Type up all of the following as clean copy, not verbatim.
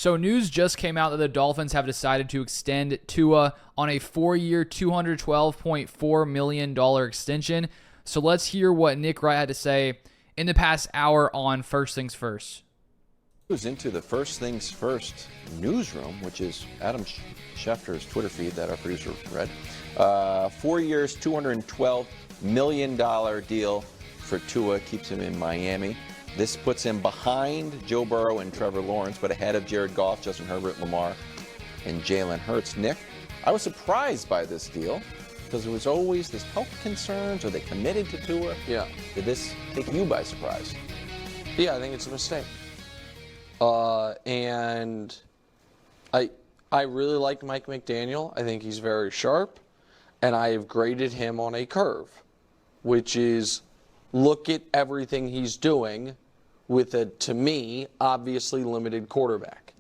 So news just came out that the Dolphins have decided to extend Tua on a 4-year, $212.4 million extension. So let's hear what Nick Wright had to say in the past hour on First Things First. Goes into the First Things First newsroom, which is Adam Schefter's Twitter feed that our producer read. 4 years, $212 million deal for Tua, keeps him in Miami. This puts him behind Joe Burrow and Trevor Lawrence, but ahead of Jared Goff, Justin Herbert, Lamar, and Jalen Hurts. Nick, I was surprised by this deal because there was always this health concerns. Are they committed to Tua? Yeah. Did this take you by surprise? Yeah, I think it's a mistake. And I really like Mike McDaniel. I think he's very sharp, and I have graded him on a curve, which is look at everything he's doing with a, to me, obviously limited quarterback.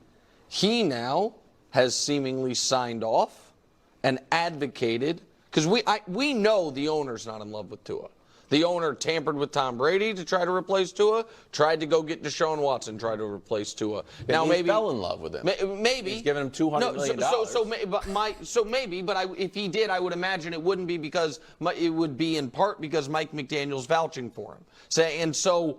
He now has seemingly signed off and advocated, because we know the owner's not in love with Tua. The owner tampered with Tom Brady to try to replace Tua, tried to go get Deshaun Watson, tried to replace Tua. Now maybe fell in love with him. Maybe he's giving him $200 million. But if he did, I would imagine it wouldn't be because it would be in part because Mike McDaniel's vouching for him. So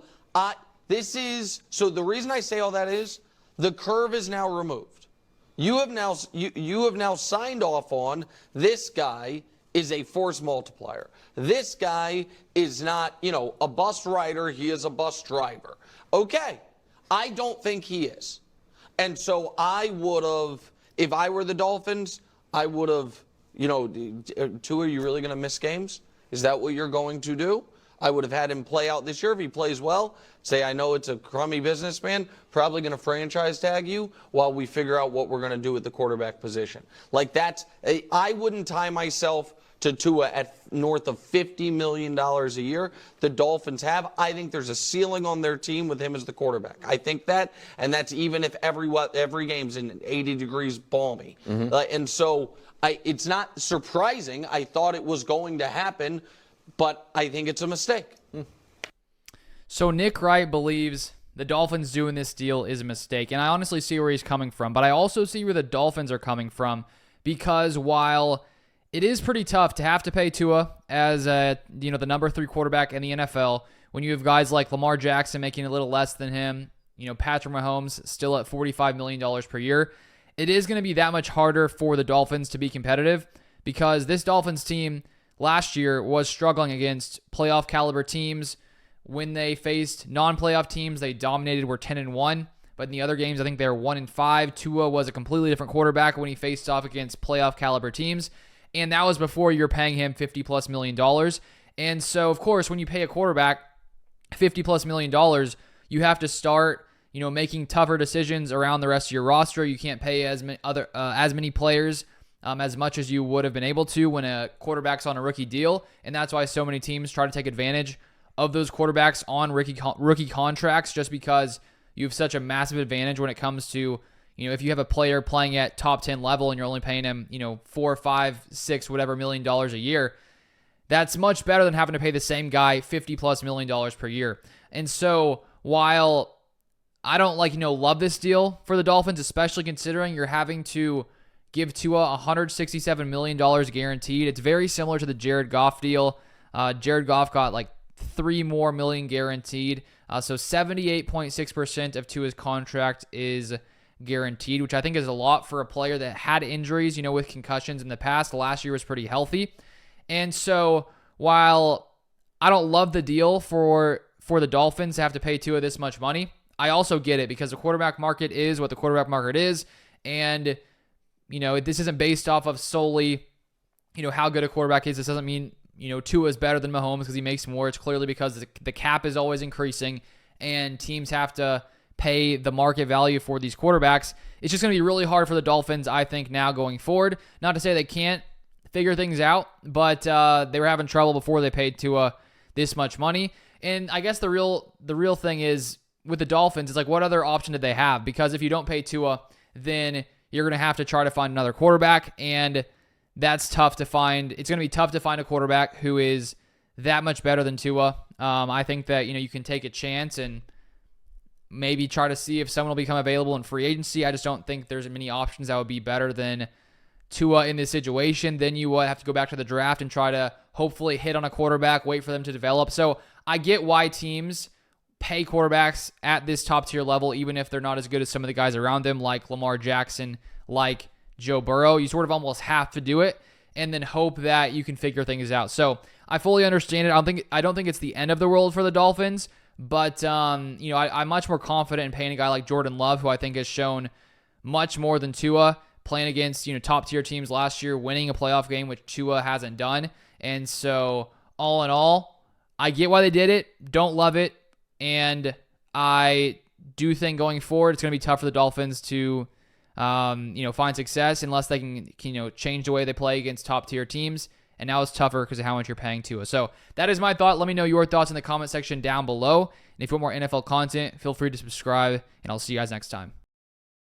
the reason I say all that is the curve is now removed. You have now signed off on this guy is a force multiplier. This guy is not, a bus rider. He is a bus driver. Okay. I don't think he is. And so I would have, if I were the Dolphins, I would have, Tua, are you really going to miss games? Is that what you're going to do? I would have had him play out this year. If he plays well, say, I know it's a crummy businessman, probably going to franchise tag you while we figure out what we're going to do with the quarterback position. I wouldn't tie myself to Tua at north of $50 million a year. The Dolphins have. I think there's a ceiling on their team with him as the quarterback. I think that, and that's even if every game's in 80 degrees balmy. And so it's not surprising. I thought it was going to happen, but I think it's a mistake. So Nick Wright believes the Dolphins doing this deal is a mistake, and I honestly see where he's coming from, but I also see where the Dolphins are coming from, because while it is pretty tough to have to pay Tua as the number 3 quarterback in the NFL when you have guys like Lamar Jackson making a little less than him, Patrick Mahomes still at $45 million per year. It is going to be that much harder for the Dolphins to be competitive because this Dolphins team last year was struggling against playoff caliber teams. When they faced non-playoff teams, they dominated, were 10-1. But in the other games, I think they were 1-5. Tua was a completely different quarterback when he faced off against playoff caliber teams. And that was before you're paying him $50+ million. And so, of course, when you pay a quarterback $50+ million, you have to start, making tougher decisions around the rest of your roster. You can't pay as many players as much as you would have been able to when a quarterback's on a rookie deal. And that's why so many teams try to take advantage of those quarterbacks on rookie contracts, just because you have such a massive advantage when it comes to, if you have a player playing at top 10 level and you're only paying him, $4, $5, $6, whatever million a year, that's much better than having to pay the same guy $50+ million per year. And so while I don't love this deal for the Dolphins, especially considering you're having to give Tua $167 million guaranteed, it's very similar to the Jared Goff deal. Jared Goff got $3 more million guaranteed. So 78.6% of Tua's contract is guaranteed, which I think is a lot for a player that had injuries, with concussions in the past. Last year was pretty healthy. And so while I don't love the deal for the Dolphins to have to pay Tua this much money, I also get it because the quarterback market is what the quarterback market is. And, this isn't based off of solely, how good a quarterback is. This doesn't mean, Tua is better than Mahomes because he makes more. It's clearly because the cap is always increasing and teams have to pay the market value for these quarterbacks. It's just going to be really hard for the Dolphins, I think, now going forward. Not to say they can't figure things out, but they were having trouble before they paid Tua this much money. And I guess the real thing is with the Dolphins is what other option did they have? Because if you don't pay Tua, then you're going to have to try to find another quarterback, and that's tough to find. It's going to be tough to find a quarterback who is that much better than Tua. I think that, you can take a chance, and maybe try to see if someone will become available in free agency. I just don't think there's many options that would be better than Tua in this situation. Then you would have to go back to the draft and try to hopefully hit on a quarterback, wait for them to develop. So I get why teams pay quarterbacks at this top tier level, even if they're not as good as some of the guys around them, like Lamar Jackson, like Joe Burrow. You sort of almost have to do it and then hope that you can figure things out. So I fully understand it. I don't think it's the end of the world for the Dolphins, but I'm much more confident in paying a guy like Jordan Love, who I think has shown much more than Tua, playing against top tier teams last year, winning a playoff game, which Tua hasn't done. And so all in all, I get why they did it. Don't love it. And I do think going forward, it's going to be tough for the Dolphins to, find success unless they can, change the way they play against top tier teams. And now it's tougher because of how much you're paying Tua. So that is my thought. Let me know your thoughts in the comment section down below. And if you want more NFL content, feel free to subscribe, and I'll see you guys next time.